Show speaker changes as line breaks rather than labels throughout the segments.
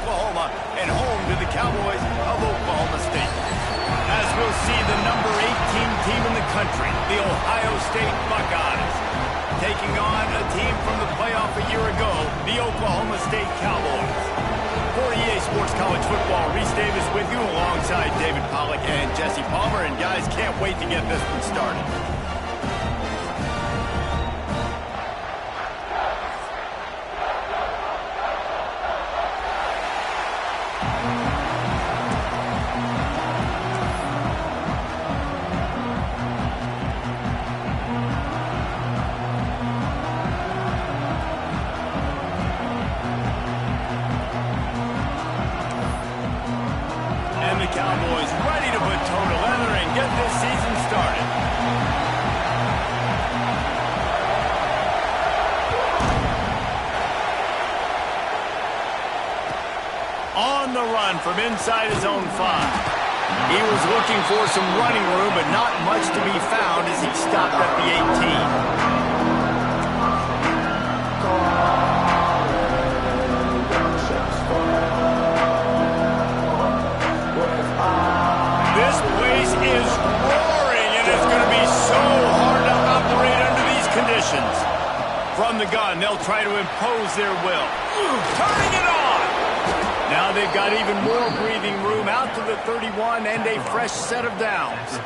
Oklahoma, and home to the Cowboys of Oklahoma State. As we'll see the number 18 team in the country, the Ohio State Buckeyes, taking on a team from the playoff a year ago, the Oklahoma State Cowboys. For EA Sports College Football, Reese Davis with you alongside David Pollack and Jesse Palmer. And guys, can't wait to get this one started. Cowboys ready to put toe to leather and get this season started. On the run from inside his own 5. He was looking for some running room, but not much to be found as he stopped at the 18. Is roaring, and it's going to be so hard to operate under these conditions. From the gun, they'll try to impose their will. Turning it on! Now they've got even more breathing room out to the 31 and a fresh set of downs.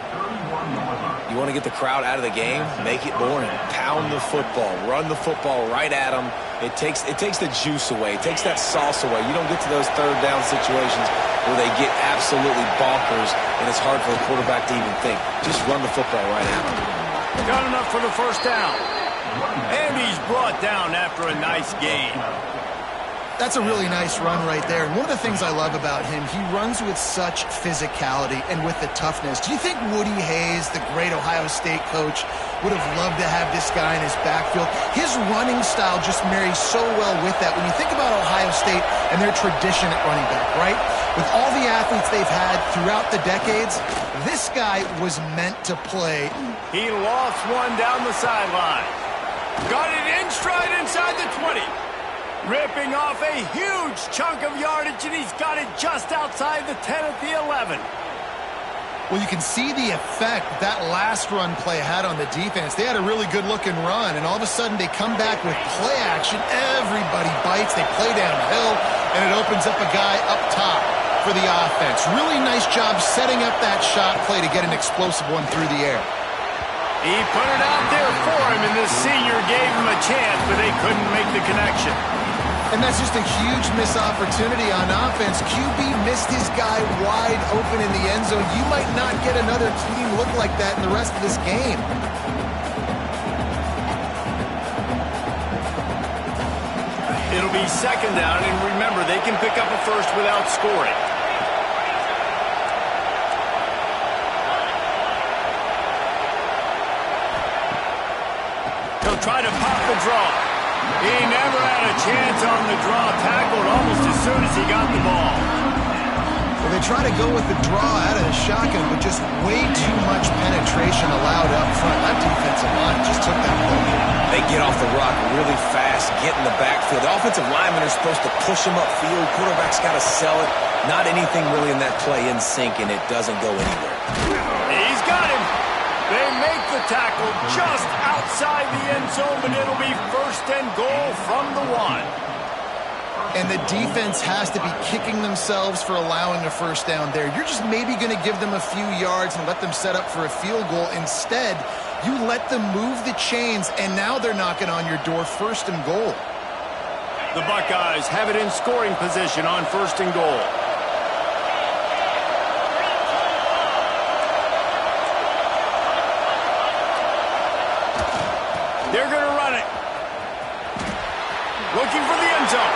You want to get the crowd out of the game? Make it boring. Pound the football. Run the football right at them. It takes the juice away. It takes that sauce away. You don't get to those third down situations where they get absolutely bonkers, and it's hard for the quarterback to even think. Just run the football right at him.
Got enough for the first down. And he's brought down after a nice gain.
That's a really nice run right there. And one of the things I love about him, he runs with such physicality and with the toughness. Do you think Woody Hayes, the great Ohio State coach, would have loved to have this guy in his backfield? His running style just marries so well with that. When you think about Ohio State and their tradition at running back, right? With all the athletes they've had throughout the decades, this guy was meant to play.
He lost one down the sideline. Got it in stride inside the 20. Ripping off a huge chunk of yardage, and he's got it just outside the 10 at the 11.
Well, you can see the effect that last run play had on the defense. They had a really good-looking run, and all of a sudden they come back with play action. Everybody bites. They play downhill, and it opens up a guy up top for the offense. Really nice job setting up that shot play to get an explosive one through the air.
He put it out there for him, and the senior gave him a chance, but they couldn't make the connection.
And that's just a huge missed opportunity on offense. QB missed his guy wide open in the end zone. You might not get another clean look like that in the rest of this game.
It'll be second down, and remember, they can pick up a first without scoring. He'll try to pop the draw. He never had a chance on the draw. Tackled almost as soon as he got the ball.
Well, they try to go with the draw out of the shotgun, but just way too much penetration allowed up front. That defensive line just took that ball.
They get off the rock really fast, get in the backfield. The offensive linemen are supposed to push him upfield. Quarterback's got to sell it. Not anything really in that play in sync, and it doesn't go anywhere.
He's got him. They make the tackle just outside the end zone, but it'll be first and goal from the 1.
And the defense has to be kicking themselves for allowing a first down there. You're just maybe going to give them a few yards and let them set up for a field goal. Instead, you let them move the chains, and now they're knocking on your door, first and goal.
The Buckeyes have it in scoring position on first and goal. They're going to run it. Looking for the end zone.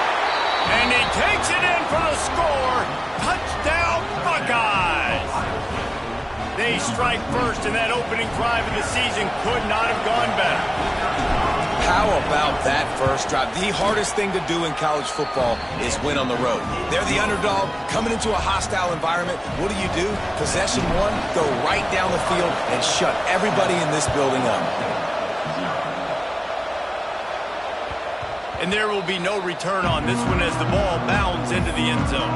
And he takes it in for the score. Touchdown, Buckeyes. They strike first, and that opening drive of the season could not have gone better.
How about that first drive? The hardest thing to do in college football is win on the road. They're the underdog, coming into a hostile environment. What do? Possession one, go right down the field and shut everybody in this building up.
And there will be no return on this one as the ball bounds into the end zone.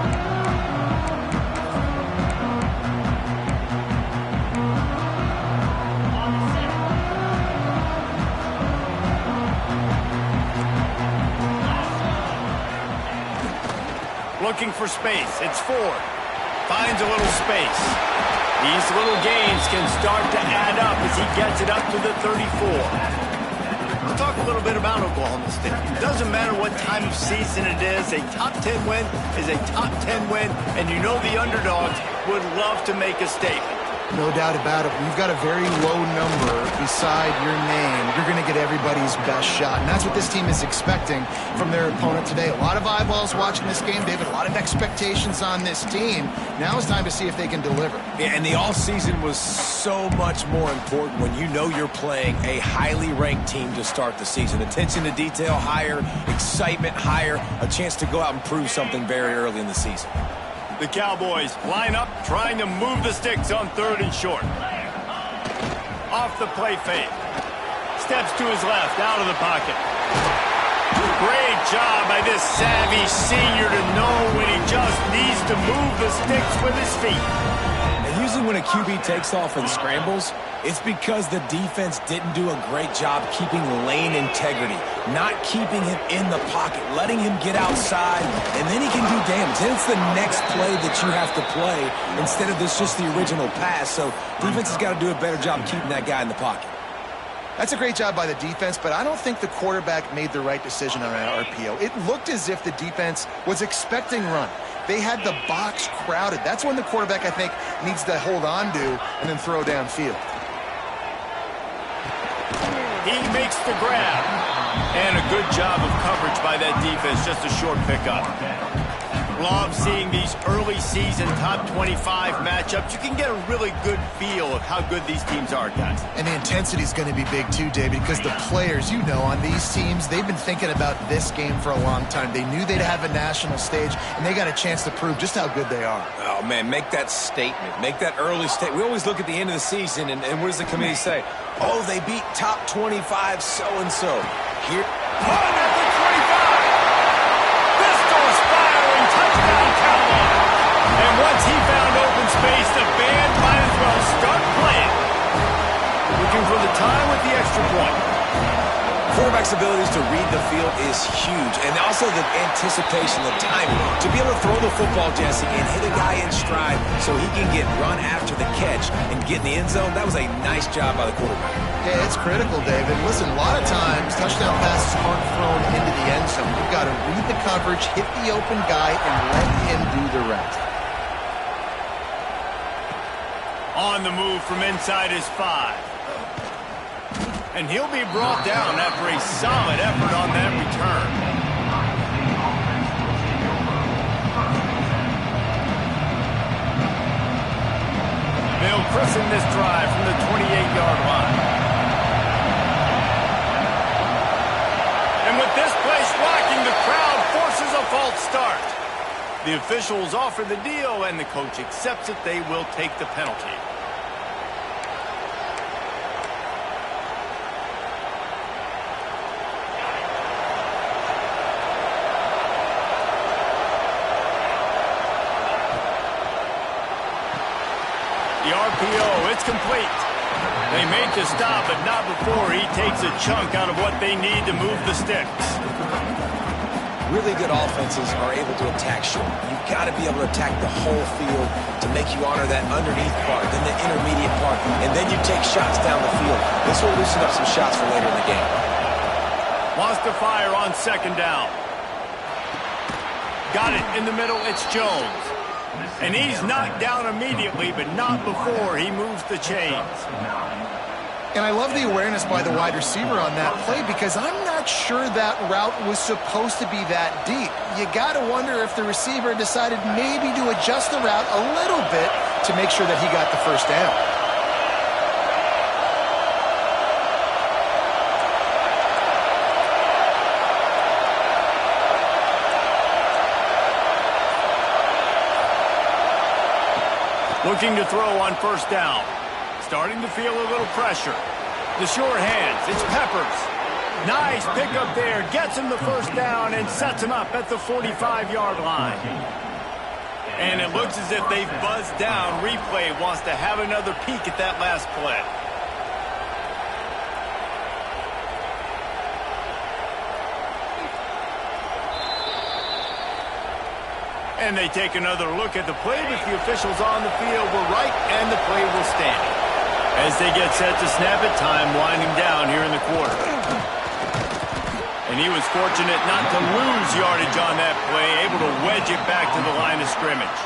Looking for space. It's Ford. Finds a little space. These little gains can start to add up as he gets it up to the 34. We'll talk a little bit about Oklahoma State. It doesn't matter what time of season it is. A top 10 win is a top 10 win, and you know the underdogs would love to make a statement.
No doubt about it. When you've got a very low number beside your name, you're going to get everybody's best shot. And that's what this team is expecting from their opponent today. A lot of eyeballs watching this game, David. A lot of expectations on this team. Now it's time to see if they can deliver.
Yeah, and the offseason was so much more important when you know you're playing a highly ranked team to start the season. Attention to detail higher, excitement higher, a chance to go out and prove something very early in the season.
The Cowboys line up, trying to move the sticks on 3rd and short. Off the play fake. Steps to his left, out of the pocket. Great job by this savvy senior to know when he just needs to move the sticks with his feet.
And usually when a QB takes off and scrambles, it's because the defense didn't do a great job keeping lane integrity, not keeping him in the pocket, letting him get outside, and then he can do damage. Then it's the next play that you have to play instead of this just the original pass. So defense has got to do a better job keeping that guy in the pocket.
That's a great job by the defense, but I don't think the quarterback made the right decision on that RPO. It looked as if the defense was expecting run. They had the box crowded. That's when the quarterback, I think, needs to hold on to and then throw downfield.
He makes the grab. And a good job of coverage by that defense. Just a short pickup. Love seeing these early season top 25 matchups. You can get a really good feel of how good these teams are, guys.
And the intensity is going to be big too, David, because the players, you know, on these teams, they've been thinking about this game for a long time. They knew they'd have a national stage, and they got a chance to prove just how good they are.
Oh, man, make that statement. Make that early statement. We always look at the end of the season, and what does the committee say? Oh, they beat top 25 so-and-so. Here.
Pulling at the 25. Pistols firing. Touchdown, Cowboys. And once he found open space, the band might as well start playing. Looking for the time with the extra point.
Quarterback's abilities to read the field is huge, and also the anticipation, the timing. To be able to throw the football, Jesse, and hit a guy in stride so he can get run after the catch and get in the end zone, that was a nice job by the quarterback.
Yeah, it's critical, David. Listen, a lot of times, touchdown passes aren't thrown into the end zone. You've got to read the coverage, hit the open guy, and let him do the rest.
On the move from inside his 5. And he'll be brought down after a solid effort on that return. They'll christen this drive from the 28-yard line. And with this place rocking, the crowd forces a false start. The officials offer the deal, and the coach accepts it. They will take the penalty. The RPO, it's complete. They make the stop, but not before he takes a chunk out of what they need to move the sticks.
Really good offenses are able to attack short. You've got to be able to attack the whole field to make you honor that underneath part, then the intermediate part, and then you take shots down the field. This will loosen up some shots for later in the game.
Wants to fire on 2nd down. Got it in the middle, it's Jones. And he's knocked down immediately, but not before he moves the chains.
And I love the awareness by the wide receiver on that play because I'm not sure that route was supposed to be that deep. You got to wonder if the receiver decided maybe to adjust the route a little bit to make sure that he got the first down.
Looking to throw on 1st down. Starting to feel a little pressure. The short hands, it's Peppers. Nice pickup there. Gets him the first down and sets him up at the 45-yard line. And it looks as if they've buzzed down. Replay wants to have another peek at that last play. And they take another look at the play, but the officials on the field were right, and the play will stand. As they get set to snap it, time winding down here in the quarter. And he was fortunate not to lose yardage on that play, able to wedge it back to the line of scrimmage.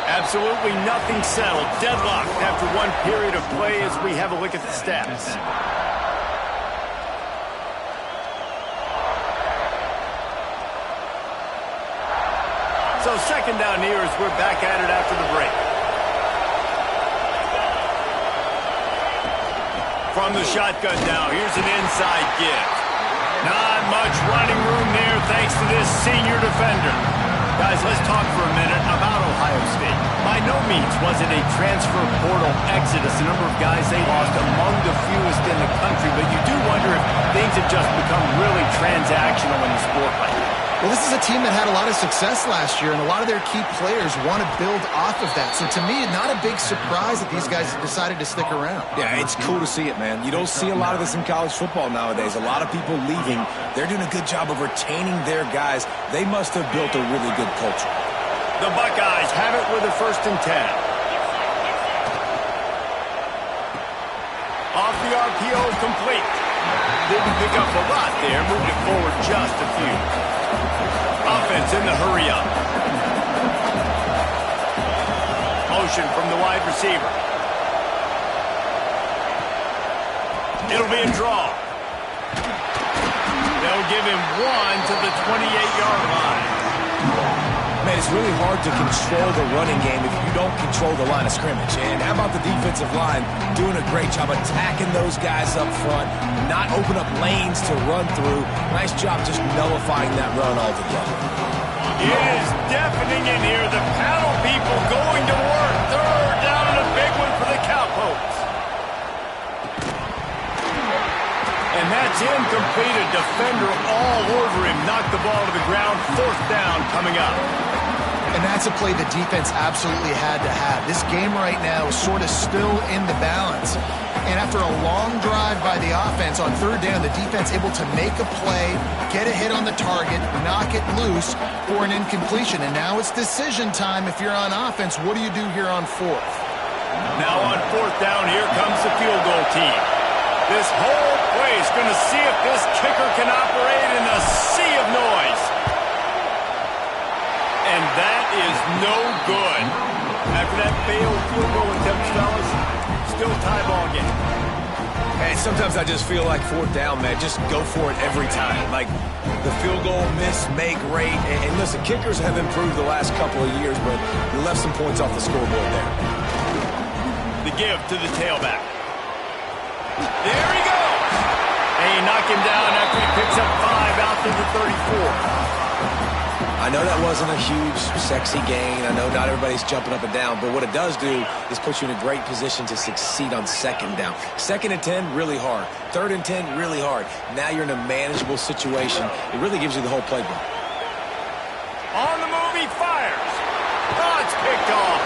Absolutely nothing settled. Deadlocked after one period of play as we have a look at the stats. So second down here as we're back at it after the break. From the shotgun now, here's an inside give. Not much running room there thanks to this senior defender. Guys, let's talk for a minute about Ohio State. By no means was it a transfer portal exodus. The number of guys they lost among the fewest in the country, but you do wonder if things have just become really transactional in the sport right now.
Well, this is a team that had a lot of success last year, and a lot of their key players want to build off of that. So to me, not a big surprise that these guys decided to stick around.
Yeah, it's cool to see it, man. You don't see a lot of this in college football nowadays. A lot of people leaving. They're doing a good job of retaining their guys. They must have built a really good culture.
The Buckeyes have it with a 1st and 10. Off the RPO, complete. Didn't pick up a lot there. Moved it forward just a few. Offense in the hurry-up. Motion from the wide receiver. It'll be a draw. They'll give him one to the 28-yard line.
Man, it's really hard to control the running game if you don't control the line of scrimmage. And how about the defensive line doing a great job attacking those guys up front, not open up lanes to run through. Nice job just nullifying that run altogether.
It is deafening in here. The panel people going to work. 3rd down and a big one for the Cowpokes. And that's incomplete. A defender all over him. Knocked the ball to the ground. 4th down coming up.
And that's a play the defense absolutely had to have. This game right now is sort of still in the balance. And after a long drive by the offense on 3rd down, the defense able to make a play, get a hit on the target, knock it loose for an incompletion. And now it's decision time if you're on offense. What do you do here on 4th?
Now on 4th down, here comes the field goal team. This whole play is going to see if this kicker can operate in a sea of noise. And that is no good. After that failed field goal attempt, fellas, still tie ball game.
Hey, sometimes I just feel like 4th down, man. Just go for it every time. Like the field goal miss, make rate. And listen, kickers have improved the last couple of years, but you left some points off the scoreboard there.
The give to the tailback. There he goes. And he knocked him down after he picks up 5 out to the 34.
I know that wasn't a huge, sexy gain. I know not everybody's jumping up and down, but what it does do is put you in a great position to succeed on 2nd down. 2nd and 10, really hard. 3rd and 10, really hard. Now you're in a manageable situation. It really gives you the whole playbook.
On the move, he fires. Oh, it's picked off.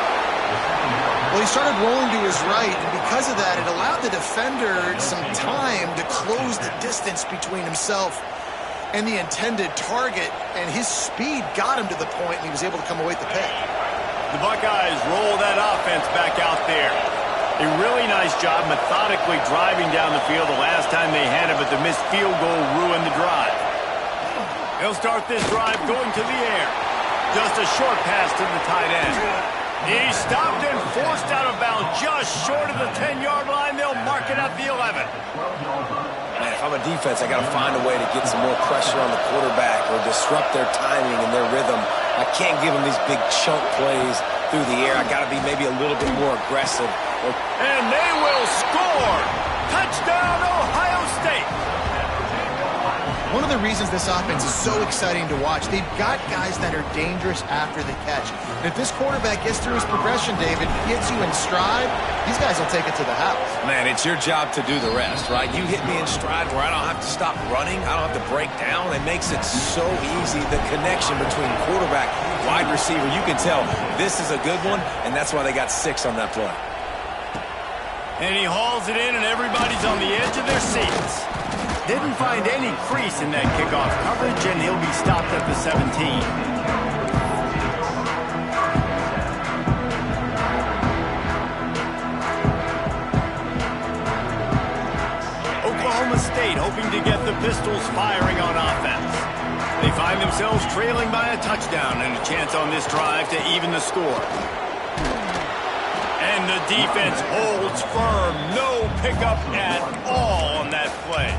Well, he started rolling to his right, and because of that, it allowed the defender some time to close the distance between himself and the intended target, and his speed got him to the point, and he was able to come away with the pick.
The Buckeyes roll that offense back out there. A really nice job methodically driving down the field the last time they had it, but the missed field goal ruined the drive. They'll start this drive going to the air. Just a short pass to the tight end. He stopped and forced out of bounds just short of the 10-yard line. They'll mark it at the 11.
Man, if I'm a defense, I got to find a way to get some more pressure on the quarterback or disrupt their timing and their rhythm. I can't give them these big chunk plays through the air. I got to be maybe a little bit more aggressive.
And they will will score. Touchdown, Ohio State.
One of the reasons this offense is so exciting to watch, they've got guys that are dangerous after the catch. And if this quarterback gets through his progression, David, gets you in stride, these guys will take it to the house.
Man, it's your job to do the rest, right? You hit me in stride where I don't have to stop running. I don't have to break down. It makes it so easy. The connection between quarterback, wide receiver, you can tell this is a good one, and that's why they got 6 on that play.
And he hauls it in, and everybody's on the edge of their seats. Didn't find any crease in that kickoff coverage, and he'll be stopped at the 17. Oklahoma State hoping to get the Pistols firing on offense. They find themselves trailing by a touchdown and a chance on this drive to even the score. And the defense holds firm. No pickup at all on that play.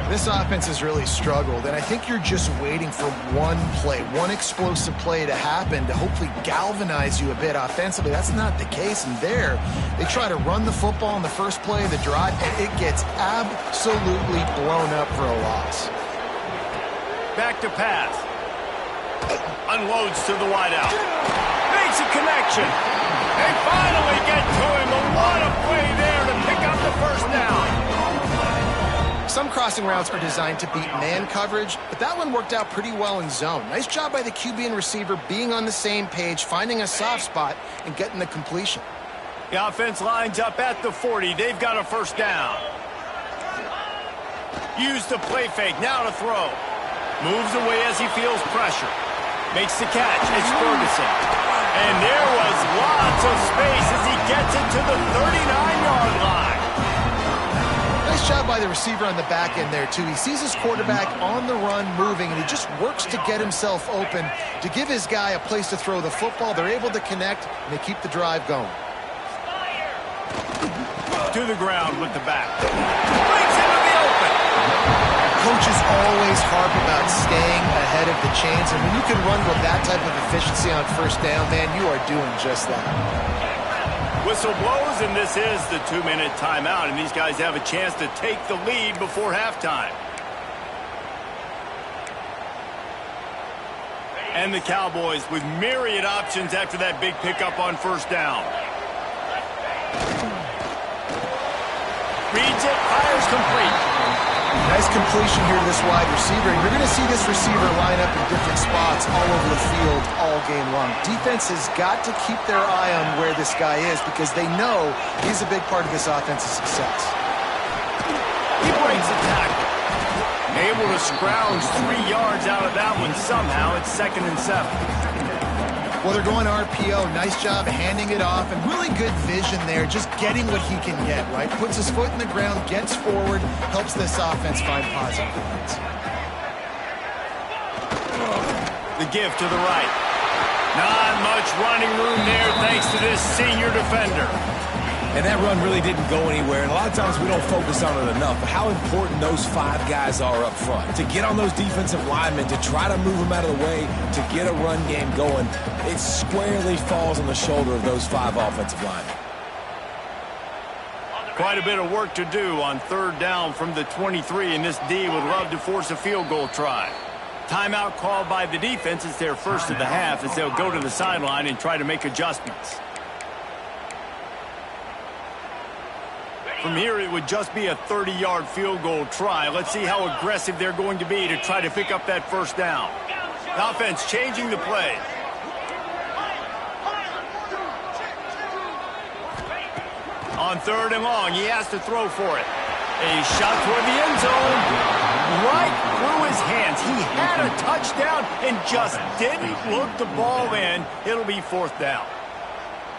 This offense has really struggled, and I think you're just waiting for one play, one explosive play to happen to hopefully galvanize you a bit offensively. That's not the case, and there, they try to run the football in the first play of the drive, and it gets absolutely blown up for a loss.
Back to pass. Unloads to the wideout. Makes a connection. They finally get to him. A lot of play there to pick up the first down.
Some crossing routes are designed to beat man coverage, but that one worked out pretty well in zone. Nice job by the QB and receiver being on the same page, finding a soft spot, and getting the completion.
The offense lines up at the 40. They've got a first down. Use the play fake. Now to throw. Moves away as he feels pressure. Makes the catch. It's Ferguson. And there was lots of space as he gets it to the 39-yard line.
Nice job by the receiver on the back end there, too. He sees his quarterback on the run moving, and he just works to get himself open to give his guy a place to throw the football. They're able to connect, and they keep the drive going.
To the ground with the back. Breaks into the open.
Coaches always harp about staying ahead of the chains, and when you can run with that type of efficiency on first down, man, you are doing just that.
Whistle blows, and this is the 2-minute timeout, and these guys have a chance to take the lead before halftime. And the Cowboys with myriad options after that big pickup on first down. Reads it, fires complete.
Nice completion here to this wide receiver. You're going to see this receiver line up in different spots all over the field all game long. Defense has got to keep their eye on where this guy is because they know he's a big part of this offense's success.
He breaks the tackle. Able to scrounge 3 yards out of that one somehow. It's 2nd and 7.
Well, they're going RPO. Nice job handing it off, and really good vision there, just getting what he can get, right? Puts his foot in the ground, gets forward, helps this offense find positive points.
The give to the right. Not much running room there thanks to this senior defender.
And that run really didn't go anywhere, and a lot of times we don't focus on it enough, but how important those 5 guys are up front. To get on those defensive linemen, to try to move them out of the way, to get a run game going, it squarely falls on the shoulder of those 5 offensive linemen.
Quite a bit of work to do on 3rd down from the 23, and this D would love to force a field goal try. Timeout called by the defense. It's their first of the half as they'll go to the sideline and try to make adjustments. From here, it would just be a 30-yard field goal try. Let's see how aggressive they're going to be to try to pick up that first down. The offense changing the play. On 3rd and long, he has to throw for it. A shot toward the end zone. Right through his hands. He had a touchdown and just didn't look the ball in. It'll be 4th down.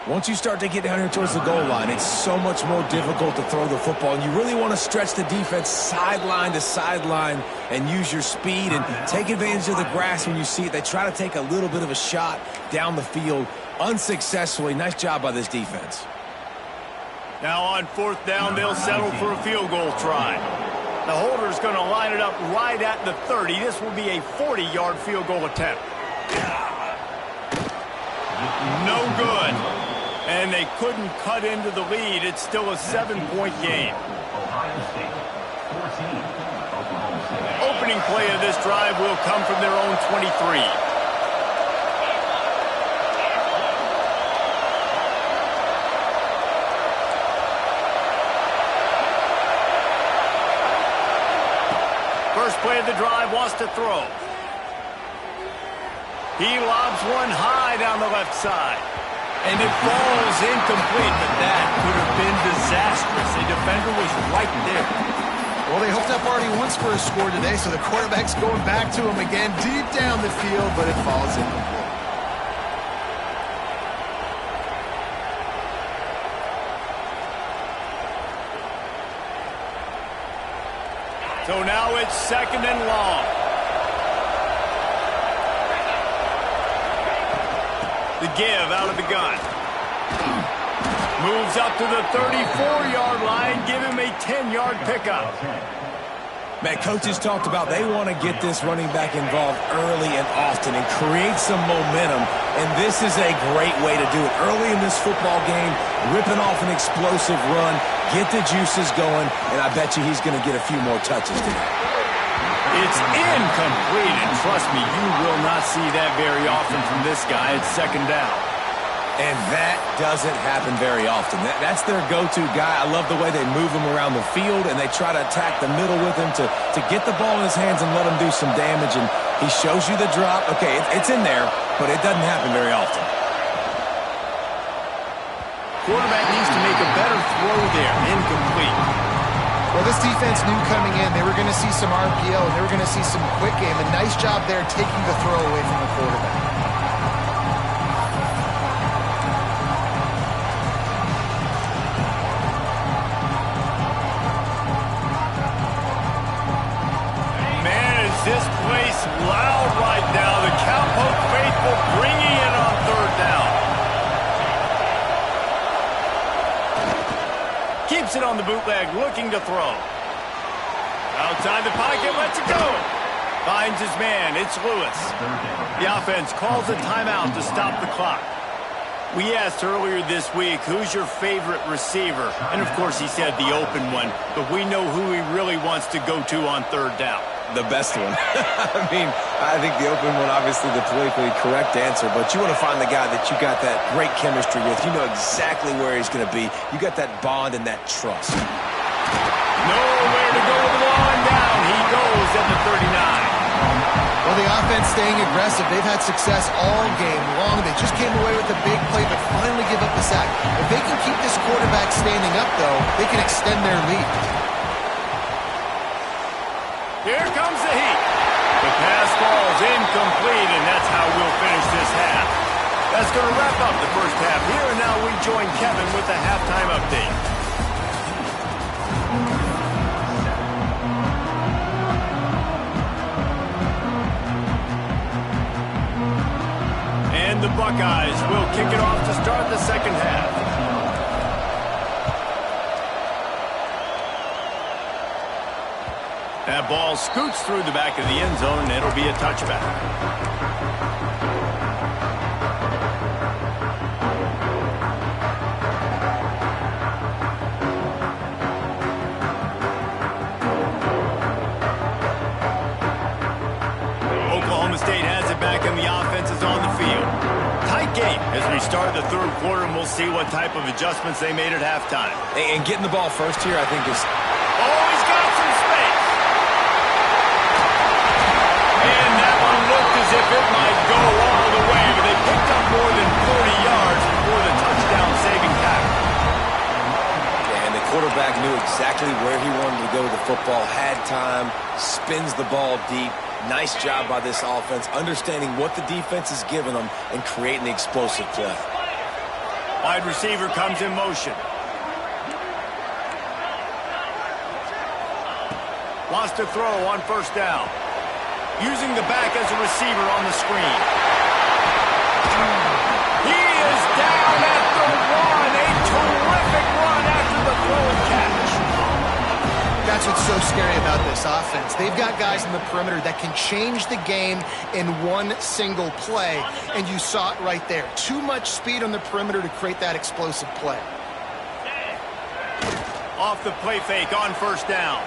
Once you start to get down here towards the goal line, it's so much more difficult to throw the football. And you really want to stretch the defense sideline to sideline and use your speed and take advantage of the grass when you see it. They try to take a little bit of a shot down the field unsuccessfully. Nice job by this defense.
Now on 4th down, they'll settle for a field goal try. The holder's going to line it up right at the 30. This will be a 40-yard field goal attempt. No good. And they couldn't cut into the lead. It's still a 7-point game. Opening play of this drive will come from their own 23. First play of the drive wants to throw. He lobs one high down the left side. And it falls incomplete, but that could have been disastrous. A defender was right there.
Well, they hooked up already once for a score today, so the quarterback's going back to him again deep down the field, but it falls incomplete.
So now it's 2nd and long. The give out of the gun. Moves up to the 34-yard line. Give him a 10-yard pickup.
Man, coaches talked about they want to get this running back involved early and often and create some momentum, and this is a great way to do it. Early in this football game, ripping off an explosive run, get the juices going, and I bet you he's going to get a few more touches today.
It's incomplete, and trust me, you will not see that very often from this guy. It's 2nd down.
And that doesn't happen very often. That's their go-to guy. I love the way they move him around the field, and they try to attack the middle with him to get the ball in his hands and let him do some damage. And he shows you the drop. Okay, it's in there, but it doesn't happen very often.
Quarterback needs to make a better throw there. Incomplete.
Well, this defense knew coming in they were going to see some RPO, and they were going to see some quick game. A nice job there taking the throw away from the quarterback.
This place loud right now. The Cowpoke faithful bringing it on 3rd down. Keeps it on the bootleg, looking to throw. Outside the pocket, lets it go. Finds his man, it's Lewis. The offense calls a timeout to stop the clock. We asked earlier this week, who's your favorite receiver? And, of course, he said the open one, but we know who he really wants to go to on 3rd down.
The best one. I mean, I think the open one, obviously the politically correct answer, but you want to find the guy that you got that great chemistry with. You know exactly where he's going to be. You got that bond and that trust.
Nowhere to go with the ball and down. He goes at the 39.
Well, the offense staying aggressive. They've had success all game long. They just came away with a big play, but finally give up the sack. If they can keep this quarterback standing up, though, they can extend their lead.
Here comes the heat. The pass falls incomplete, and that's how we'll finish this half. That's going to wrap up the first half here, and now we join Kevin with the halftime update. And the Buckeyes will kick it off to start the second half. That ball scoots through the back of the end zone, and it'll be a touchback. Oklahoma State has it back, and the offense is on the field. Tight game as we start the 3rd quarter, and we'll see what type of adjustments they made at halftime.
And getting the ball first here, I think, is...
Oh, he's got some space. And that one looked as if it might go all the way, but they picked up more than 40 yards before the touchdown-saving tackle.
And the quarterback knew exactly where he wanted to go with the football, had time, spins the ball deep. Nice job by this offense, understanding what the defense is giving them and creating the explosive play.
Wide receiver comes in motion. Wants to throw on 1st down. Using the back as a receiver on the screen. He is down at the 1. A terrific run after the throw and catch.
That's what's so scary about this offense. They've got guys in the perimeter that can change the game in one single play, and you saw it right there. Too much speed on the perimeter to create that explosive play.
Off the play fake on first down.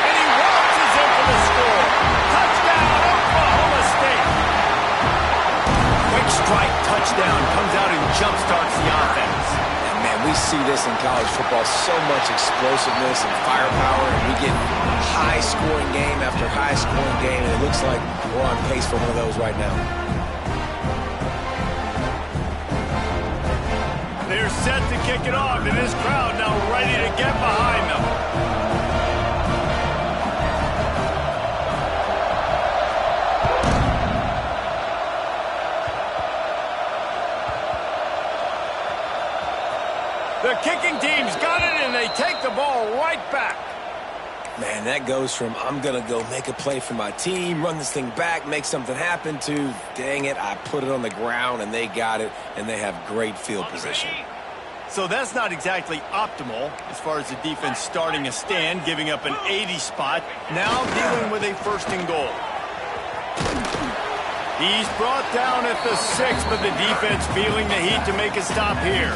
And he launches in for the score. Touchdown, Oklahoma State. Quick strike touchdown comes out and jumpstarts the offense.
And man, we see this in college football, so much explosiveness and firepower, and we get high-scoring game after high-scoring game, and it looks like we're on pace for one of those right now.
They're set to kick it off, and this crowd now ready to get behind them. The kicking team's got it, and they take the ball right back.
Man, that goes from I'm going to go make a play for my team, run this thing back, make something happen, to dang it, I put it on the ground and they got it, and they have great field position.
So that's not exactly optimal as far as the defense starting a stand, giving up an 80 spot, now dealing with a first and goal. He's brought down at the 6, but the defense feeling the heat to make a stop here.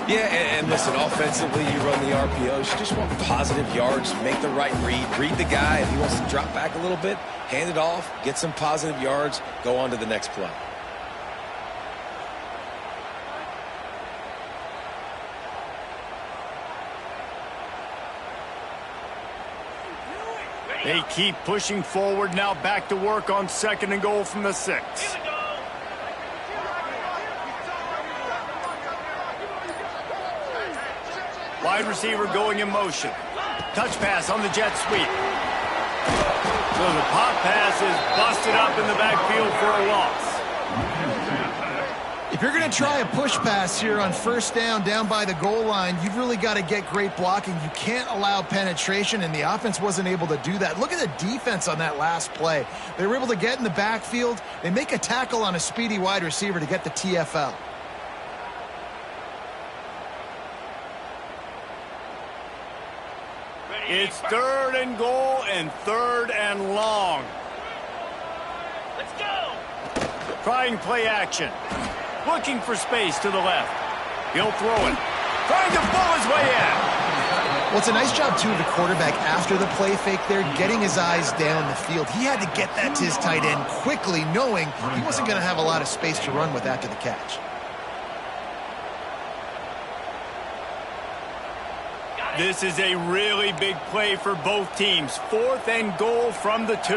Yeah, and listen, offensively, you run the RPOs. You just want positive yards, make the right read the guy. If he wants to drop back a little bit, hand it off, get some positive yards, go on to the next play.
They keep pushing forward, now back to work on second and goal from the 6. Wide receiver going in motion. Touch pass on the jet sweep. So the pop pass is busted up in the backfield for a loss.
If you're going to try a push pass here on first down by the goal line, you've really got to get great blocking. You can't allow penetration, and the offense wasn't able to do that. Look at the defense on that last play. They were able to get in the backfield. They make a tackle on a speedy wide receiver to get the TFL.
It's third and goal and third and long. Let's go. Trying play action. Looking for space to the left. He'll throw it. Trying to pull his way in.
Well, it's a nice job, too, of the quarterback after the play fake there, getting his eyes down the field. He had to get that to his tight end quickly, knowing he wasn't going to have a lot of space to run with after the catch.
This is a really big play for both teams. Fourth and goal from the 2.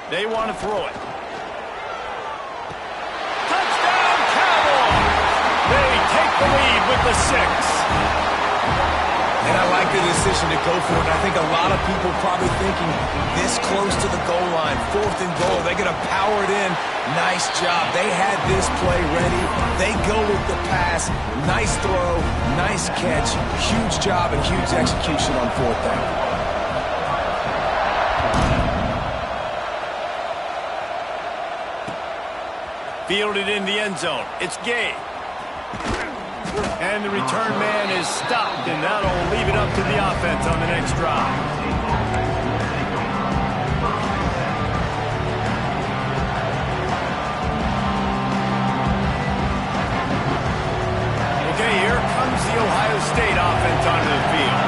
They want to throw it. Touchdown, Cowboys! They take the lead with the 6.
And I like the decision to go for it. I think a lot of people probably thinking this close to the goal line, fourth and goal, they're going to power it in. Nice job. They had this play ready. They go with the pass. Nice throw, nice catch. Huge job and huge execution on fourth down.
Fielded in the end zone. It's Gay. And the return man is stopped, and that'll leave it up to the offense on the next drive. Okay, here comes the Ohio State offense onto the field.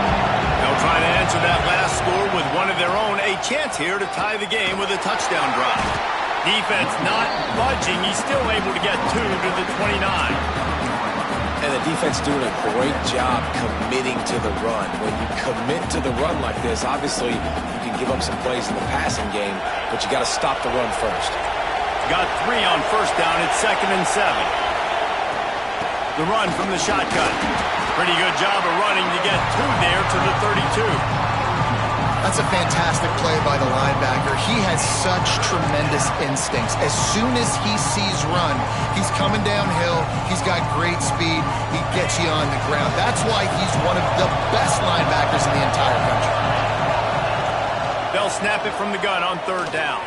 They'll try to answer that last score with one of their own. A chance here to tie the game with a touchdown drive. Defense not budging. He's still able to get 2 to the 29.
And the defense doing a great job committing to the run. When you commit to the run like this, obviously you can give up some plays in the passing game, but you got to stop the run first.
Got 3 on first down. It's 2nd and 7. The run from the shotgun. Pretty good job of running to get 2 there to the 32.
That's a fantastic play by the linebacker. He has such tremendous instincts. As soon as he sees run, he's coming downhill. He's got great speed. He gets you on the ground. That's why he's one of the best linebackers in the entire country.
They'll snap it from the gun on third down.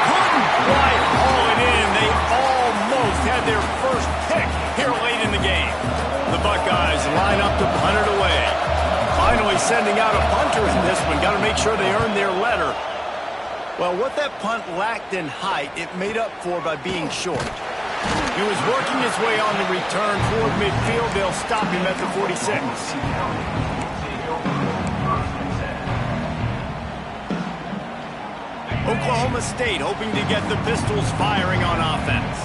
Couldn't quite haul it in. They had their first pick here late in the game. The Buckeyes line up to punt it away. Finally sending out a punter in this one. Got to make sure they earn their letter. Well, what that punt lacked in height, it made up for by being short. He was working his way on the return toward midfield. They'll stop him at the 46. Oklahoma State hoping to get the Pistols firing on offense.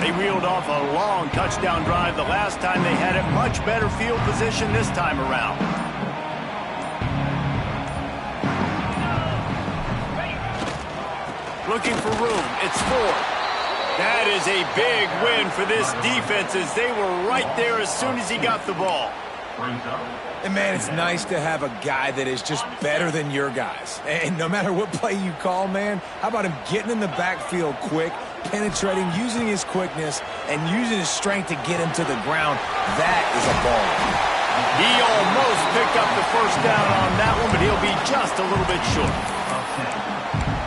They reeled off a long touchdown drive the last time they had it. Much better field position this time around. Looking for room. It's 4. That is a big win for this defense as they were right there as soon as he got the ball.
And, man, it's nice to have a guy that is just better than your guys. And no matter what play you call, man, how about him getting in the backfield quick, penetrating, using his quickness, and using his strength to get him to the ground? That is a ball.
He almost picked up the first down on that one, but he'll be just a little bit short.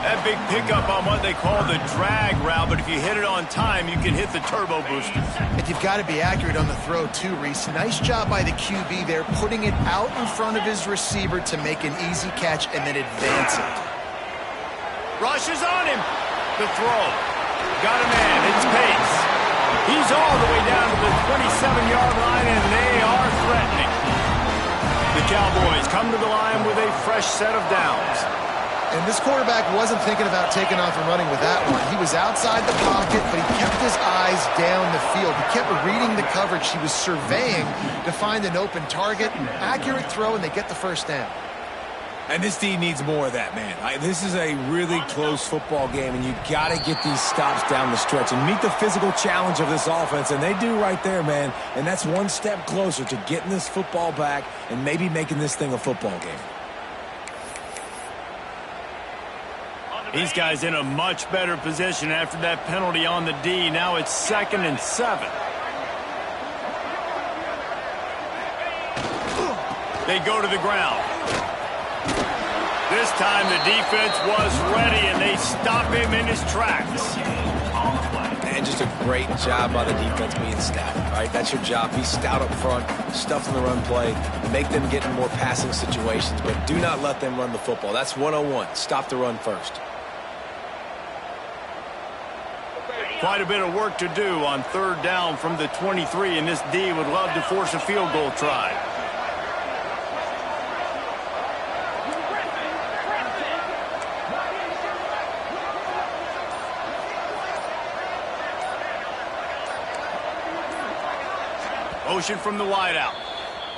That big pickup on what they call the drag route, but if you hit it on time, you can hit the turbo boosters.
And you've got to be accurate on the throw, too, Reese. Nice job by the QB there, putting it out in front of his receiver to make an easy catch and then advance it.
Rushes on him. The throw. Got a man. It's Pace. He's all the way down to the 27-yard line, and they are threatening. The Cowboys come to the line with a fresh set of downs.
And this quarterback wasn't thinking about taking off and running with that one. He was outside the pocket, but he kept his eyes down the field. He kept reading the coverage. He was surveying to find an open target. Accurate throw, and they get the first down.
And this team needs more of that, man. This is a really close football game, and you got to get these stops down the stretch and meet the physical challenge of this offense, and they do right there, man. And that's one step closer to getting this football back and maybe making this thing a football game.
These guys in a much better position after that penalty on the D. Now it's 2nd and 7. They go to the ground. This time the defense was ready, and they stop him in his tracks.
And just a great job by the defense being stout, right? That's your job. Be stout up front, stuff in the run play, make them get in more passing situations, but do not let them run the football. That's 101. Stop the run first.
Quite a bit of work to do on 3rd down from the 23, and this D would love to force a field goal try. Motion from the wideout.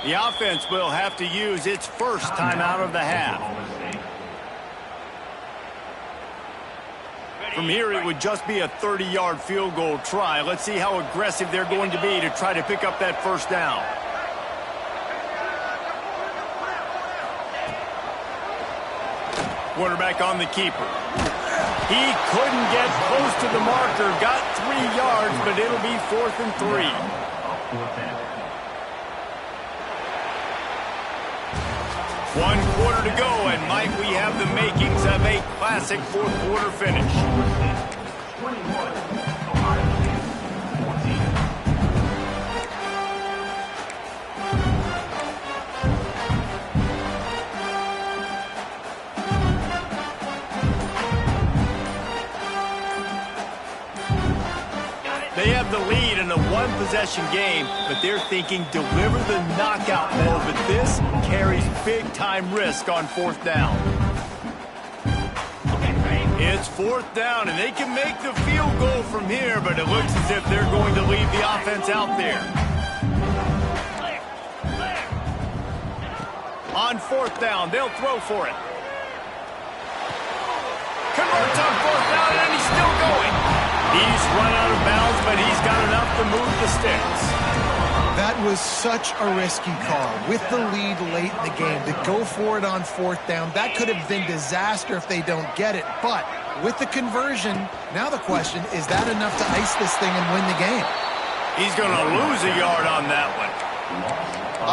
The offense will have to use its first timeout of the half. From here, it would just be a 30-yard field goal try. Let's see how aggressive they're going to be to try to pick up that first down. Quarterback on the keeper. He couldn't get close to the marker. Got 3 yards, but it'll be 4th and 3. 1 quarter to go, and might we have the makings of a classic 4th quarter finish. They have the lead in a 1-possession game, but they're thinking deliver the knockout ball, but this carries big-time risk on 4th down. It's 4th down, and they can make the field goal from here, but it looks as if they're going to leave the offense out there. On 4th down, they'll throw for it. Converts on 4th down, and he's still going. He's run out of bounds, but he's got enough to move the sticks.
That was such a risky call. With the lead late in the game, to go for it on 4th down, that could have been disaster if they don't get it. But with the conversion, now the question, is that enough to ice this thing and win the game?
He's going to lose a yard on that one.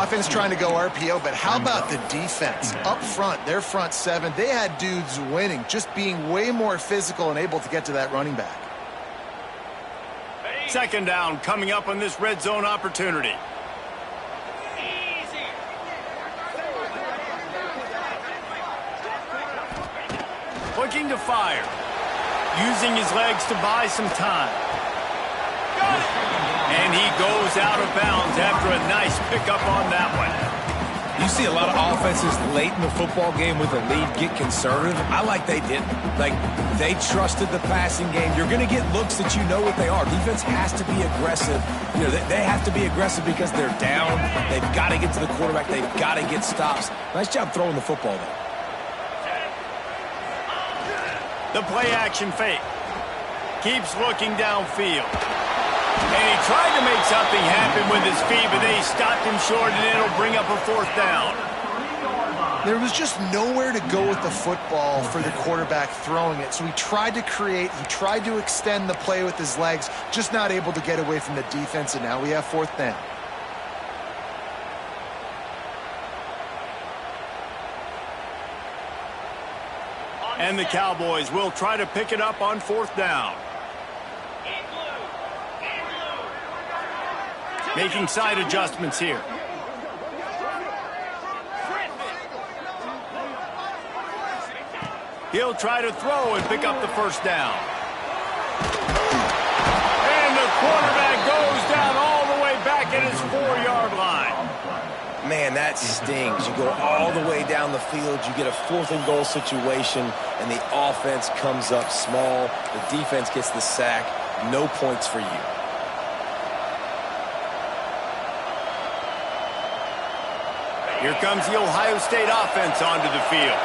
Offense trying to go RPO, but how about the defense? Up front, their front 7, they had dudes winning, just being way more physical and able to get to that running back.
Second down coming up on this red zone opportunity. Looking to fire. Using his legs to buy some time. Got it. And he goes out of bounds after a nice pickup on that one.
You see a lot of offenses late in the football game with a lead get conservative. I like they didn't. Like, they trusted the passing game. You're going to get looks that you know what they are. Defense has to be aggressive. You know, they have to be aggressive because they're down. They've got to get to the quarterback. They've got to get stops. Nice job throwing the football, though.
The play-action fake. Keeps looking downfield. And he tried to make something happen with his feet, but they stopped him short, and it'll bring up a fourth down.
There was just nowhere to go with the football for the quarterback throwing it. So he tried to create, he tried to extend the play with his legs, just not able to get away from the defense, and now we have fourth down.
And the Cowboys will try to pick it up on fourth down. Making side adjustments here. He'll try to throw and pick up the first down. And the quarterback goes down all the way back at his 4-yard line.
Man, that stings. You go all the way down the field, you get a 4th and goal situation, and the offense comes up small. The defense gets the sack. No points for you.
Here comes the Ohio State offense onto the field.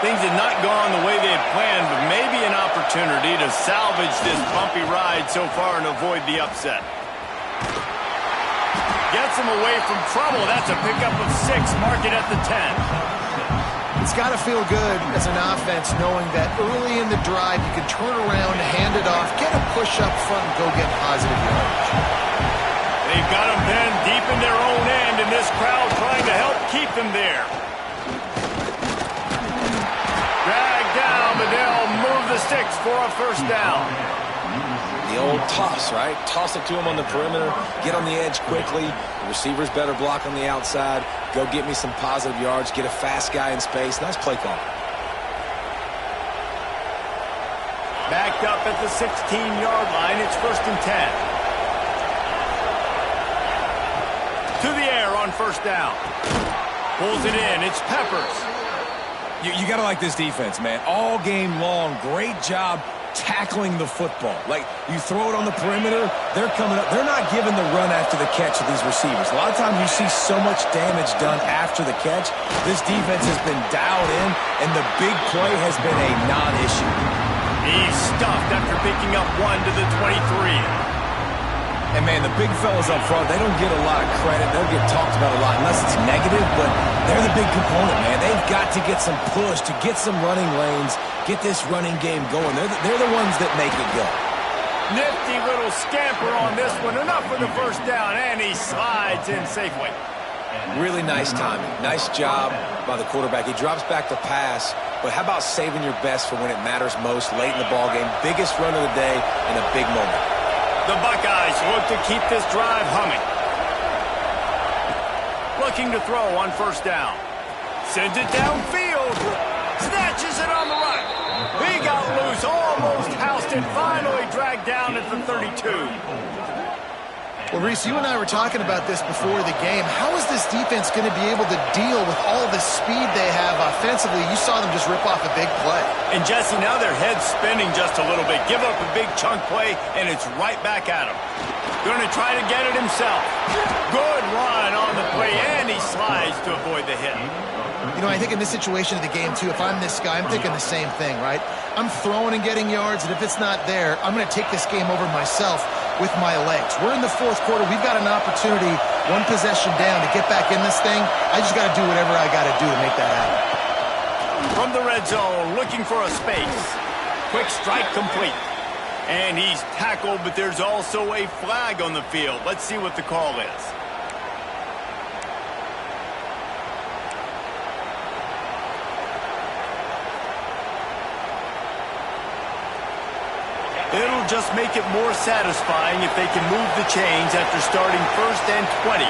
Things had not gone the way they had planned, but maybe an opportunity to salvage this bumpy ride so far and avoid the upset. Gets him away from trouble. That's a pickup of 6. Mark it at the 10.
It's got to feel good as an offense knowing that early in the drive you can turn around, hand it off, get a push up front, and go get positive yardage.
They've got them pinned deep in their own end, and this crowd trying to help keep them there. Dragged down, but they'll move the sticks for a first down.
The old toss, right? Toss it to him on the perimeter, get on the edge quickly. The receivers better block on the outside. Go get me some positive yards, get a fast guy in space. Nice play call.
Backed up at the 16-yard line. It's 1st and 10. To the air on first down. Pulls it in. It's Peppers.
You got to like this defense, man. All game long, great job tackling the football. Like, you throw it on the perimeter, they're coming up. They're not giving the run after the catch of these receivers. A lot of times you see so much damage done after the catch. This defense has been dialed in, and the big play has been a non-issue.
He's stuffed after picking up 1 to the 23.
And, man, the big fellas up front, they don't get a lot of credit. They'll get talked about a lot unless it's negative, but they're the big component, man. They've got to get some push, to get some running lanes, get this running game going. They're the ones that make it go.
Nifty little scamper on this one. Enough for the first down, and he slides in safely.
Really nice timing. Nice job by the quarterback. He drops back to pass, but how about saving your best for when it matters most late in the ballgame? Biggest run of the day in a big moment.
The Buckeyes look to keep this drive humming. Looking to throw on first down. Sends it downfield. Snatches it on the right. He got loose, almost housed it, finally dragged down at the 32.
Well, Reese, you and I were talking about this before the game. How is this defense going to be able to deal with all the speed they have offensively? You saw them just rip off a big play.
And, Jesse, now their head's spinning just a little bit. Give up a big chunk play, and it's right back at him. Going to try to get it himself. Good run on the play, and he slides to avoid the hit.
You know, I think in this situation of the game, too, if I'm this guy, I'm thinking the same thing, right? I'm throwing and getting yards, and if it's not there, I'm going to take this game over myself with my legs. We're in the 4th quarter. We've got an opportunity, 1 possession down, to get back in this thing. I just got to do whatever I got to do to make that happen.
From the red zone, looking for a space. Quick strike complete. And he's tackled, but there's also a flag on the field. Let's see what the call is. It'll just make it more satisfying if they can move the chains after starting 1st and 20.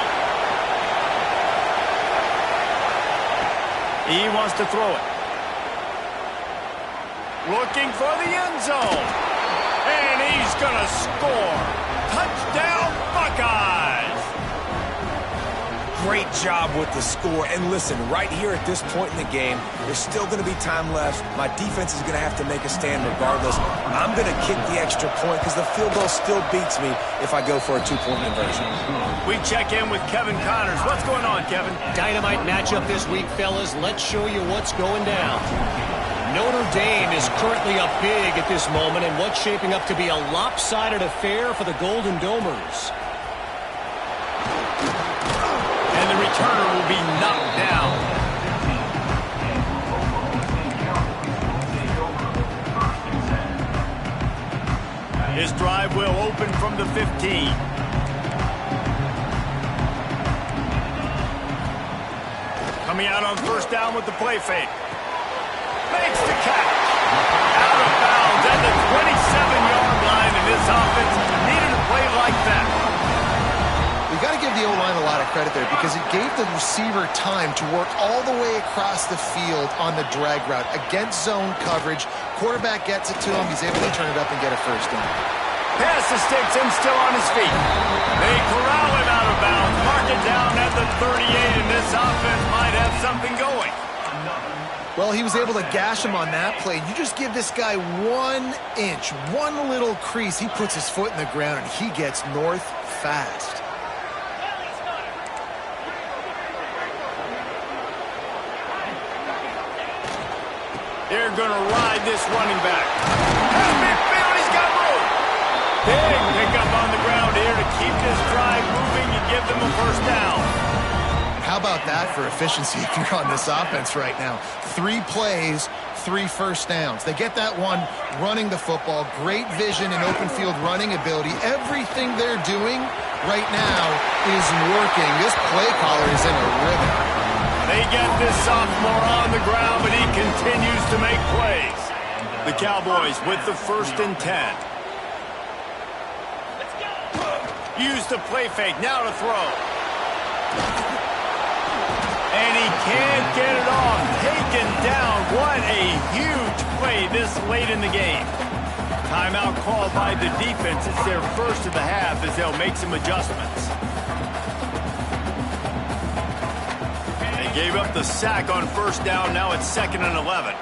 He wants to throw it. Looking for the end zone. And he's going to score. Touchdown, Buckeyes!
Great job with the score. And listen, right here at this point in the game, there's still going to be time left. My defense is going to have to make a stand regardless. I'm going to kick the extra point because the field goal still beats me if I go for a two-point conversion.
We check in with Kevin Connors. What's going on, Kevin?
Dynamite matchup this week, fellas. Let's show you what's going down. Notre Dame is currently up big at this moment in what's shaping up to be a lopsided affair for the Golden Domers.
And the returner will be knocked down. This drive will open from the 15. Coming out on 1st down with the play fake. Makes the catch. Out of bounds at the 27-yard line, and this offense needed a play like that.
We've got to give the O-line a lot of credit there because it gave the receiver time to work all the way across the field on the drag route against zone coverage. Quarterback gets it to him. He's able to turn it up and get a 1st down.
Pass the sticks and still on his feet. They corral him out of bounds. Mark it down at the 38, and this offense might have something going.
Well, he was able to gash him on that play. You just give this guy 1 inch, one little crease. He puts his foot in the ground, and he gets north fast.
They're going to ride this running back. Has midfield, he's got room. Big pickup on the ground here to keep this drive moving and give them a 1st down.
How about that for efficiency if you're on this offense right now? 3 plays, 3 1st downs. They get that one running the football. Great vision and open field running ability. Everything they're doing right now is working. This play caller is in a rhythm.
They get this sophomore on the ground, but he continues to make plays. The Cowboys with the 1st and 10. Use the play fake. Now to throw. And he can't get it off. Taken down. What a huge play this late in the game. Timeout called by the defense. It's their 1st of the half as they'll make some adjustments. They gave up the sack on 1st down. Now it's 2nd and 11.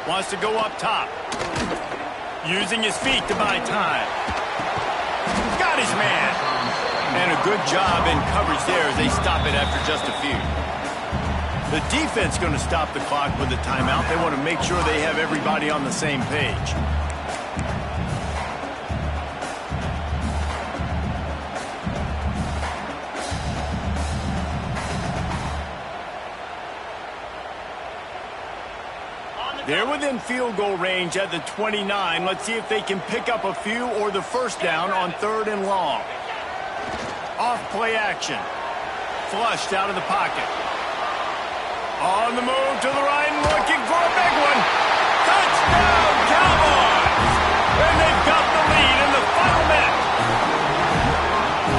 Wants to go up top. Using his feet to buy time. Got his man. And a good job in coverage there as they stop it after just a few. The defense going to stop the clock with a timeout. They want to make sure they have everybody on the same page. They're within field goal range at the 29. Let's see if they can pick up a few or the 1st down on 3rd and long. Off play action. Flushed out of the pocket. On the move to the right and looking for a big one. Touchdown, Cowboys! And they've got the lead in the final minute.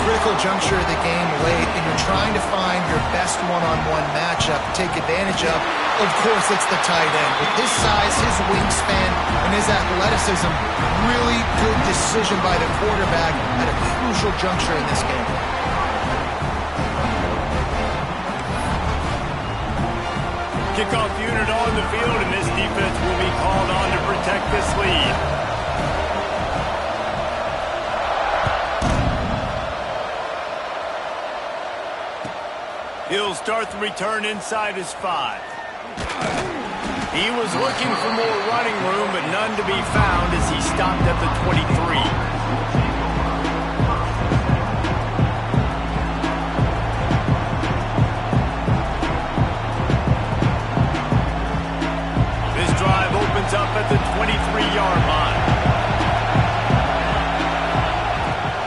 Critical juncture of the game late, and you're trying to find your best one-on-one matchup to take advantage of. Of course, it's the tight end. With his size, his wingspan, and his athleticism, really good decision by the quarterback at a crucial juncture in this game.
Kickoff unit on the field, and this defense will be called on to protect this lead. He'll start the return inside his 5. He was looking for more running room, but none to be found as he stopped at the 23. This drive opens up at the 23-yard line.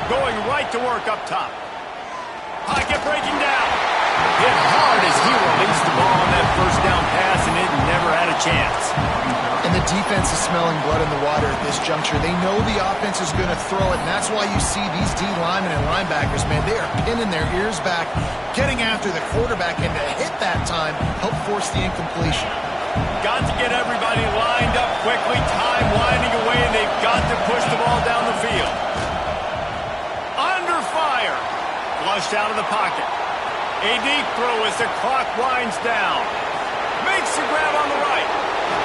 Going right to work up top. Pocket breaking down. Hit hard as he released the ball on that 1st down pass, and it never had a chance.
And the defense is smelling blood in the water at this juncture. They know the offense is going to throw it, and that's why you see these D linemen and linebackers, man, they are pinning their ears back, getting after the quarterback, and to hit that time, help force the incompletion.
Got to get everybody lined up quickly, time winding away, and they've got to push the ball down the field. Under fire. Flushed out of the pocket. A deep throw as the clock winds down. Makes the grab on the right.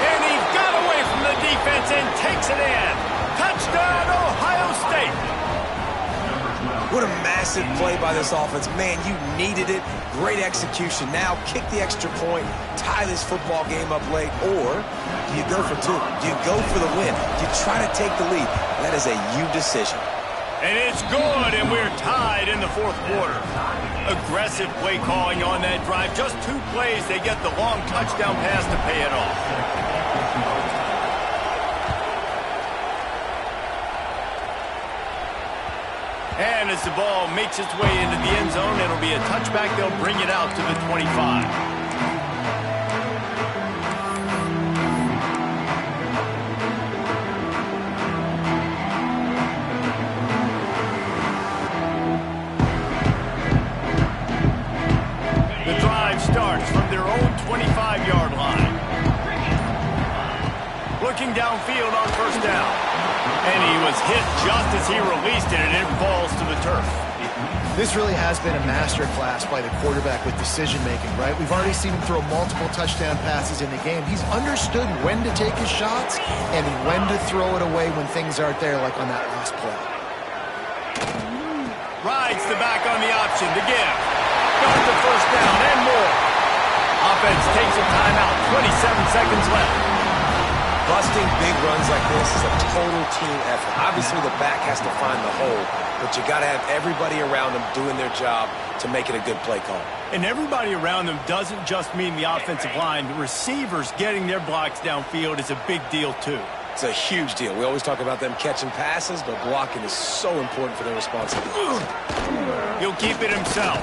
And he got away from the defense and takes it in. Touchdown, Ohio State.
What a massive play by this offense. Man, you needed it. Great execution. Now kick the extra point, tie this football game up late, or do you go for two? Do you go for the win? Do you try to take the lead? That is a you decision.
And it's good, and we're tied in the fourth quarter. Aggressive play calling on that drive. Just 2 plays, they get the long touchdown pass to pay it off. And as the ball makes its way into the end zone, it'll be a touchback. They'll bring it out to the 25. Starts from their own 25-yard line. Looking downfield on first down. And he was hit just as he released it, and it falls to the turf.
This really has been a masterclass by the quarterback with decision-making, right? We've already seen him throw multiple touchdown passes in the game. He's understood when to take his shots and when to throw it away when things aren't there, like on that last play.
Rides the back on the option to give. Got the first down and more. Offense takes a timeout. 27 seconds left.
Busting big runs like this is a total team effort. Obviously, the back has to find the hole, but you got to have everybody around them doing their job to make it a good play call.
And everybody around them doesn't just mean the offensive line. The receivers getting their blocks downfield is a big deal, too.
It's a huge deal. We always talk about them catching passes, but blocking is so important for their responsibility.
He'll keep it himself.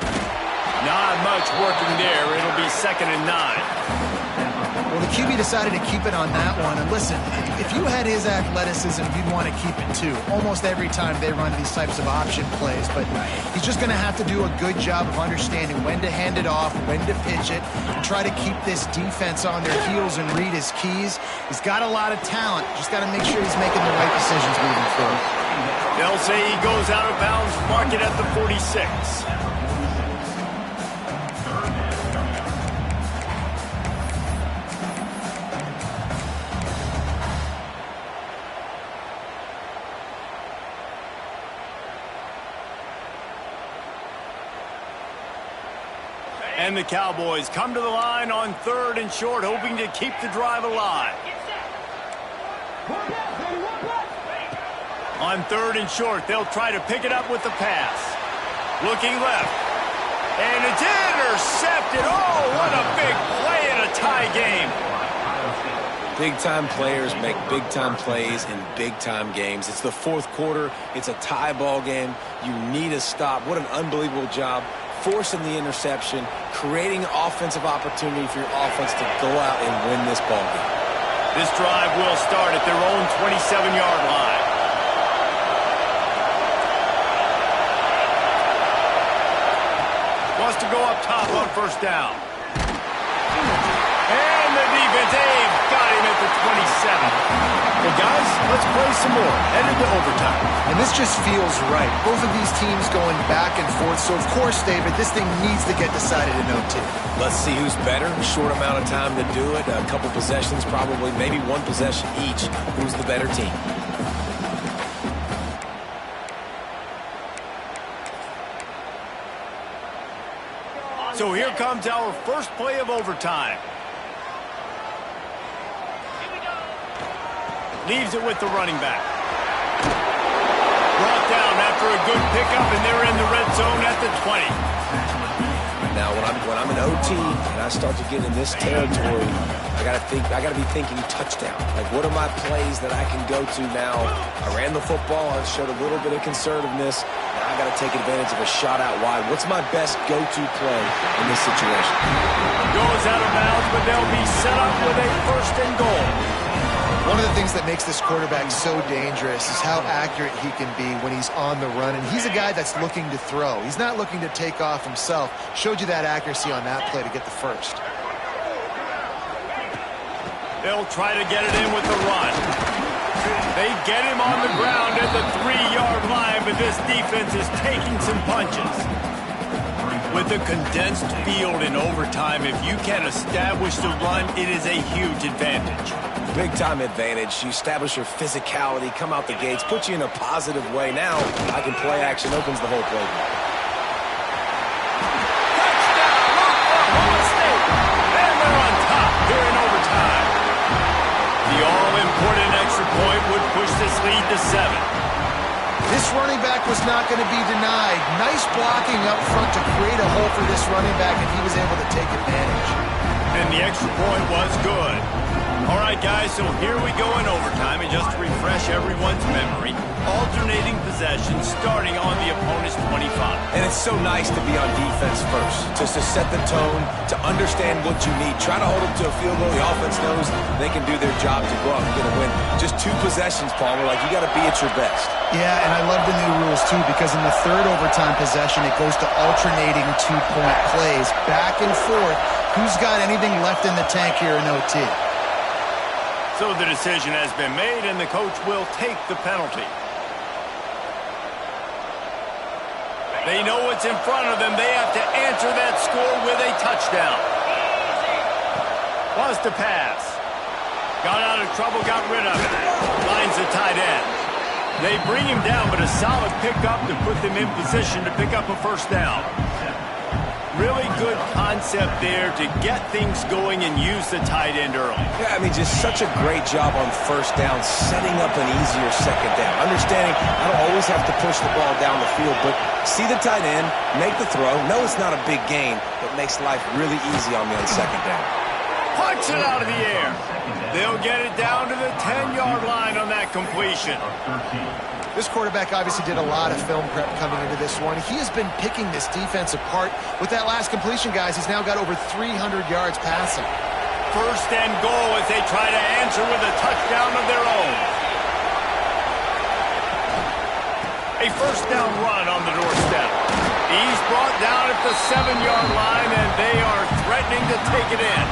Not much working there. It'll be 2nd and 9.
Well, the QB decided to keep it on that one. And listen, if you had his athleticism, you'd want to keep it too. Almost every time they run these types of option plays. But he's just going to have to do a good job of understanding when to hand it off, when to pitch it, and try to keep this defense on their heels and read his keys. He's got a lot of talent. Just got to make sure he's making the right decisions moving forward.
They'll say he goes out of bounds, mark it at the 46. And the Cowboys come to the line on 3rd and short, hoping to keep the drive alive. On 3rd and short, they'll try to pick it up with the pass. Looking left. And it's intercepted. Oh, what a big play in a tie game.
Big-time players make big-time plays in big-time games. It's the fourth quarter. It's a tie ball game. You need a stop. What an unbelievable job. Forcing the interception, creating offensive opportunity for your offense to go out and win this ball game.
This drive will start at their own 27-yard line. Wants to go up top on first down. And the defense, they've got him at the 27. Well, guys, let's play some more. Headed to overtime.
And this just feels right. Both of these teams going back and forth. So, of course, David, this thing needs to get decided in OT.
Let's see who's better. Short amount of time to do it. A couple possessions, probably, maybe one possession each. Who's the better team?
So here comes our first play of overtime. Leaves it with the running back. Brought down after a good pickup, and they're in the red zone at the 20.
Now, when I'm in OT and I start to get in this territory, I gotta be thinking touchdown. Like, what are my plays that I can go to now? I ran the football. I showed a little bit of conservativeness. Now I gotta take advantage of a shot out wide. What's my best go-to play in this situation?
Goes out of bounds, but they'll be set up with a first and goal.
One of the things that makes this quarterback so dangerous is how accurate he can be when he's on the run. And he's a guy that's looking to throw. He's not looking to take off himself. Showed you that accuracy on that play to get the first.
They'll try to get it in with the run. They get him on the ground at the 3-yard line, but this defense is taking some punches. With a condensed field in overtime, if you can establish the run, it is a huge advantage.
Big-time advantage. You establish your physicality, come out the gates, put you in a positive way. Now, I can play action, opens the whole playbook.
Touchdown, Oklahoma State! And they're on top here in overtime. The all-important extra point would push this lead to 7.
This running back was not going to be denied. Nice blocking up front to create a hole for this running back, and he was able to take advantage.
And the extra point was good. All right, guys, so here we go in overtime, and just to refresh everyone's memory, alternating possession starting on the opponent's 25.
And it's so nice to be on defense first, just to set the tone, to understand what you need. Try to hold them to a field goal. The offense knows they can do their job to go out and get a win. Just 2 possessions, Palmer. Like, you got to be at your best.
Yeah, and I love the new rules, too, because in the third overtime possession, it goes to alternating 2-point plays, back and forth. Who's got anything left in the tank here in OT?
So the decision has been made, and the coach will take the penalty. They know what's in front of them. They have to answer that score with a touchdown. Was to pass. Got out of trouble, got rid of it. Finds the tight end. They bring him down, but a solid pickup to put them in position to pick up a first down. Really good concept there to get things going and use the tight end early.
Yeah, I mean, just such a great job on first down, setting up an easier second down. Understanding I don't always have to push the ball down the field, but see the tight end, make the throw. No, it's not a big gain, but makes life really easy on me on second down.
Punch it out of the air. They'll get it down to the 10-yard line on that completion.
This quarterback obviously did a lot of film prep coming into this one. He has been picking this defense apart. With that last completion, guys, he's now got over 300 yards passing.
First and goal as they try to answer with a touchdown of their own. A first down run on the doorstep. He's brought down at the 7-yard line, and they are threatening to take it in.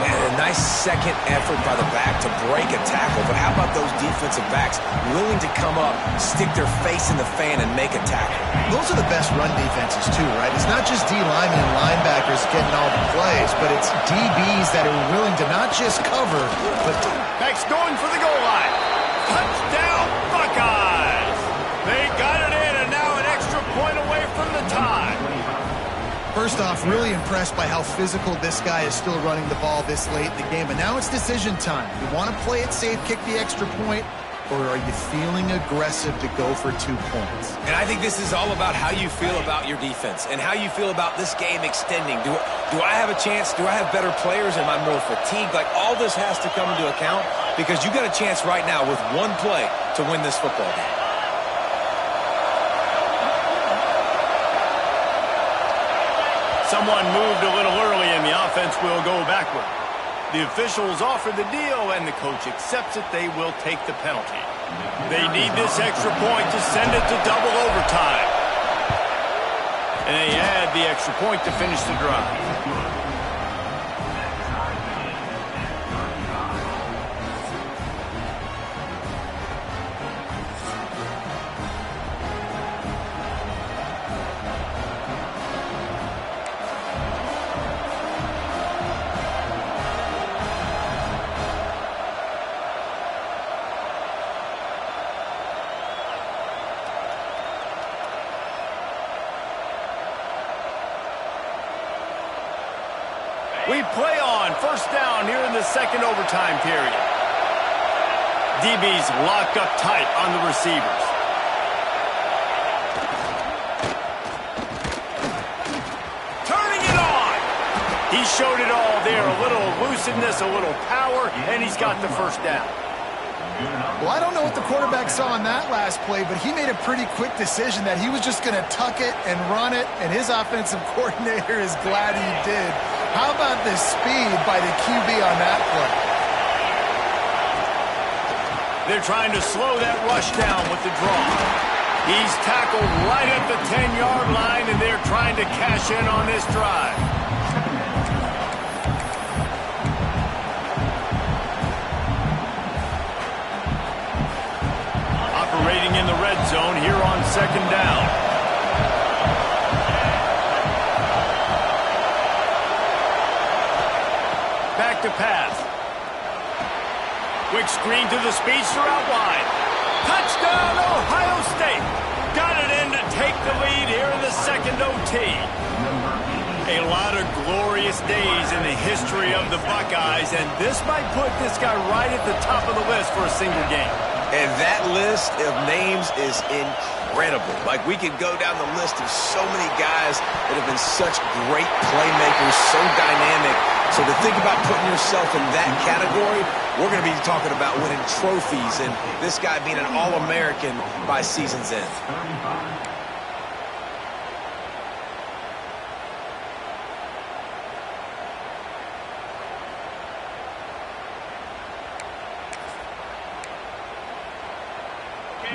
A nice second effort by the back to break a tackle, but how about those defensive backs willing to come up, stick their face in the fan, and make a tackle?
Those are the best run defenses, too, right? It's not just D linemen and linebackers getting all the plays, but it's DBs that are willing to not just cover, but to...
Next going for the goal line. Touchdown, Buckeyes! They got it in, and now an extra point away from the tie.
First off, really impressed by how physical this guy is still running the ball this late in the game. But now it's decision time. You want to play it safe, kick the extra point, or are you feeling aggressive to go for 2 points?
And I think this is all about how you feel about your defense and how you feel about this game extending. Do I have a chance? Do I have better players? Am I more fatigued? Like, all this has to come into account because you got a chance right now with 1 play to win this football game.
Someone moved a little early, and the offense will go backward. The officials offer the deal, and the coach accepts it. They will take the penalty. They need this extra point to send it to double overtime. And they add the extra point to finish the drive. We play on first down here in the second overtime period. DB's locked up tight on the receivers. showed it all there. A little elusiveness, a little power, and he's got the first down.
Well, I don't know what the quarterback saw on that last play, but he made a pretty quick decision that he was just going to tuck it and run it, and his offensive coordinator is glad he did. How about the speed by the QB on that play?
They're trying to slow that rush down with the draw. He's tackled right at the 10-yard line, and they're trying to cash in on this drive. Operating in the red zone here on second down. Back to pass. Quick screen to the speedster out wide. Touchdown, Ohio State. Got it in to take the lead here in the second OT. A lot of glorious days in the history of the Buckeyes, and this might put this guy right at the top of the list for a single game.
And that list of names is incredible. Like, we could go down the list of so many guys that have been such great playmakers, so dynamic. So to think about putting yourself in that category, we're going to be talking about winning trophies and this guy being an All-American by season's end.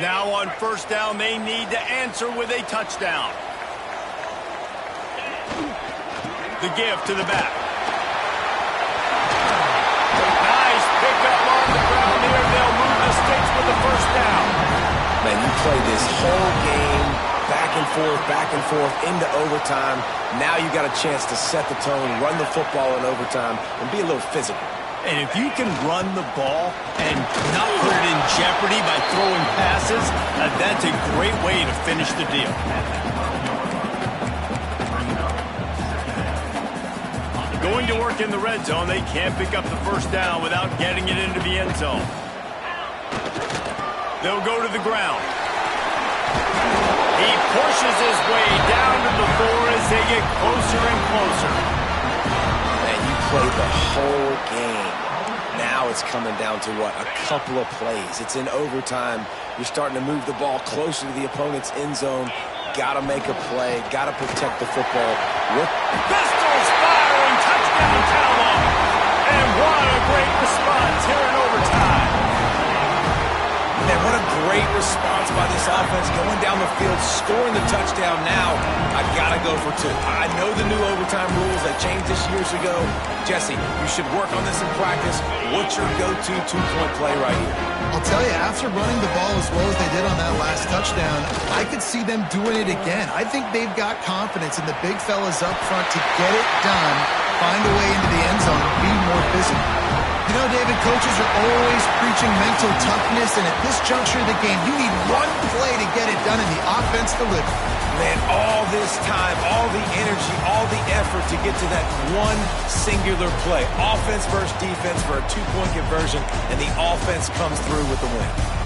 Now on first down, they need to answer with a touchdown. The give to the back. Nice pickup on the ground here. They'll move the sticks with the first down.
Man, you play this whole game back and forth into overtime. Now you got a chance to set the tone, run the football in overtime, and be a little physical.
And if you can run the ball and not put it in jeopardy by throwing passes, that's a great way to finish the deal. Going to work in the red zone, they can't pick up the first down without getting it into the end zone. They'll go to the ground. He pushes his way down to the floor as they get closer and closer.
And you play the whole game. Now it's coming down to, what, a couple of plays. It's in overtime. You're starting to move the ball closer to the opponent's end zone. Got to make a play. Got to protect the football.
Pistols firing. Touchdown, Cowboys. And what a great response here in overtime.
And what a great response by this offense, going down the field, scoring the touchdown. Now I got to go for two. I know the new overtime rules that changed this years ago. Jesse, you should work on this in practice. What's your go-to two-point play right here?
I'll tell you, after running the ball as well as they did on that last touchdown, I could see them doing it again. I think they've got confidence in the big fellas up front to get it done, find a way into the end zone, and be more physical. You know, David, coaches are always preaching mental toughness, and at this juncture of the game, you need one play to get it done, and the offense delivers.
Man, all this time, all the energy, all the effort to get to that one singular play. Offense versus defense for a two-point conversion, and the offense comes through with the win.